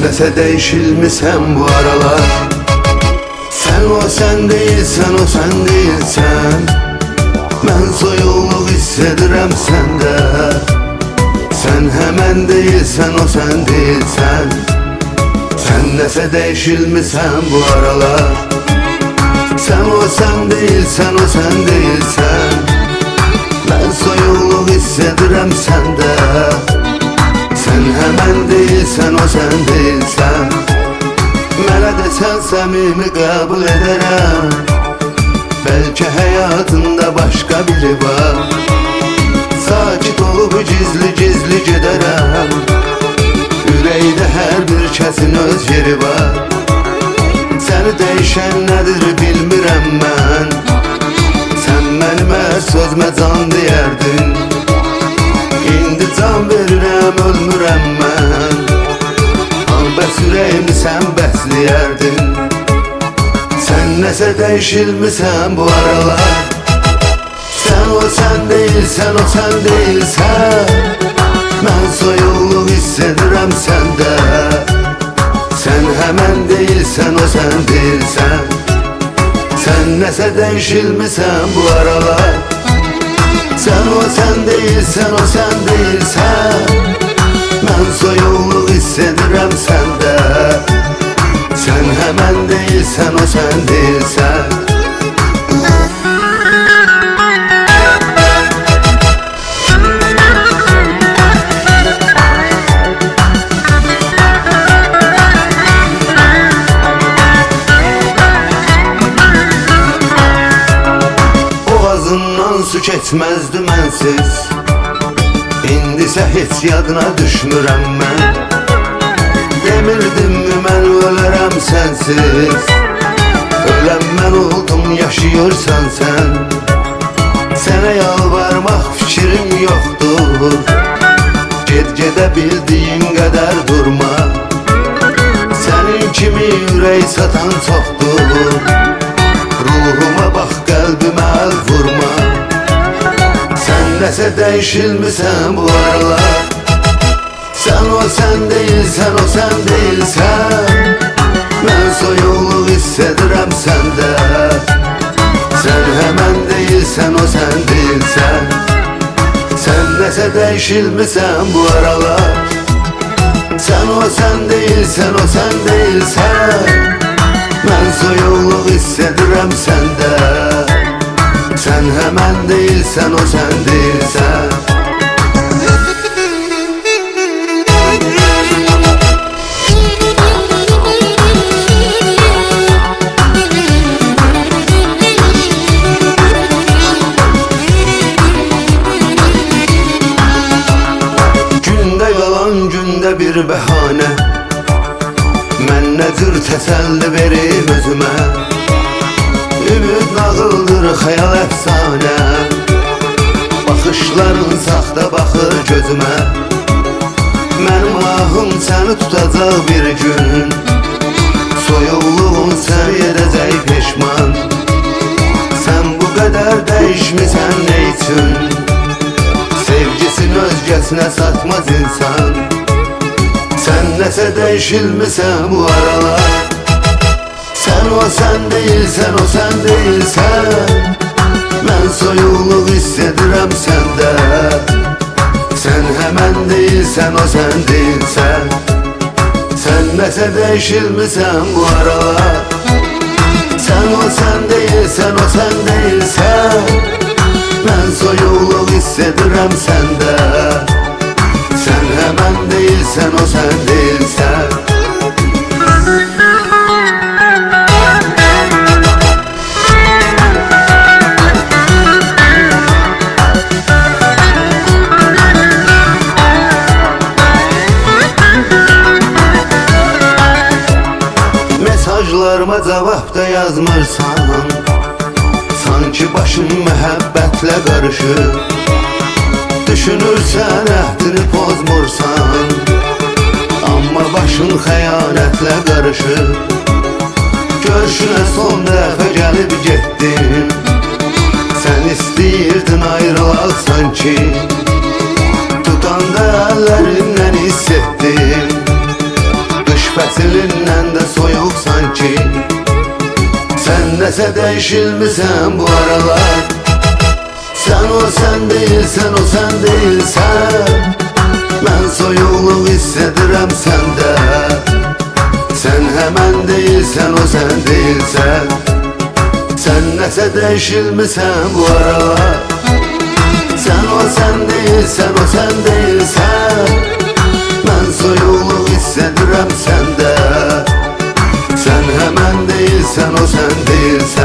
Nəsə dəyişilmisən bu aralar. Sən o sən deyilsən, o sən deyilsən. Mən soyuqluq hiss edirəm səndə. Sən həmən deyilsən, o sən deyilsən. Sən nəsə dəyişilmisən bu aralar. Sən o sən deyilsən, o sən deyilsən. Mən soyuqluq hiss edirəm səndə. Sən həmən deyilsən, o sən deyilsən. Mənə desən səmimi qəbul edərəm. Bəlkə həyatında başqa biri var. Sakit olub gizli gedərəm. Ürəkdə hər bir kəsin öz yeri var. Səni dəyişən nədir bilmirəm mən. Sən mənim hər sözmə can deyərdin. İndi can verirəm, ölmürəm mən. Bəs ürəyimi sən bəsləyərdin. Sən nəsə dəyişilmisən bu aralar. Sən o sən deyilsən, o sən deyilsən. Mən soyuqluq hiss edirəm səndə. Sən həmən deyilsən, o sən deyilsən. Sən nəsə dəyişilmisən bu aralar. Sən o sən deyilsən, o sən deyilsən. Mən soyuqluq hiss edirəm səndə. Sən həmən deyilsən, o sən deyilsən. Boğazından su keçməzdi mənsiz. İndisə heç yadına düşmürəm mən. Demirdimmi mən ölərəm sənsiz. Öləm mən oldum, yaşayırsan sən. Sənə yalvarmaq fikrim yoxdur. Gedə bildiyin qədər durma. Sənin kimi ürək satan çoxdur. Ruhuma bax, qəlbimə əl vurma. Nəsə dəyişilmisən bu aralar. Sən o sən deyilsən, o sən deyilsən. Mən soyuqluq hiss edirəm səndə. Sən həmən deyilsən, o sən deyilsən. Sən nəsə dəyişilmisən bu aralar. Sən o sən deyilsən, o sən deyilsən. Mən soyuqluq hiss edirəm səndə. Sən həmən deyilsən, o sən deyilsən. Gündə yalan, gündə bir bəhanə. Mən nə cür təsəlli verim özümə. Ümid nağıldır, xəyal əfsanə. Baxışların saxta baxır gözümə. Mənim ahım səni tutacaq bir gün. Soyuqluğun səni edəcək peşman. Sən bu qədər dəyişmisən nə üçün? Sevgisin özgəsinə satmaz insan. Sən nəsə dəyişilmisən bu aralar. Sən o sən deyilsən, o sən deyilsən. Mən soyuqluq hiss edirəm səndə. Sən həmən deyilsən, o sən deyilsən. Sən nəsə dəyişilmisən bu aralar. Sən o sən deyilsən, o sən deyilsən. Mən soyuqluq hiss edirəm səndə. Sən həmən deyilsən, o sən deyilsən. Mesajlarıma cavab da yazmırsan. Sanki başım məhəbbətlə qarışır. Düşünürsən, əhdini pozmursan. Amma başın xəyanətlə qarışır. Görüşünə son dəfə gəlib getdim. Sən istəyirdin ayrılaq sanki. Tutanda əllərindən hiss etdim. Qış nəsə dəyişilmisən bu aralar. Sən o sən deyilsən, o sən deyilsən. Mən soyuqluq hiss edirəm səndə. Sən həmən deyilsən, o sən deyilsən. Sən nəsə dəyişilmisən bu aralar. Sən o sən deyilsən, o sən deyilsən. Mən soyuqluq hiss edirəm səndə. Sən həmən deyilsən, o sən deyilsən.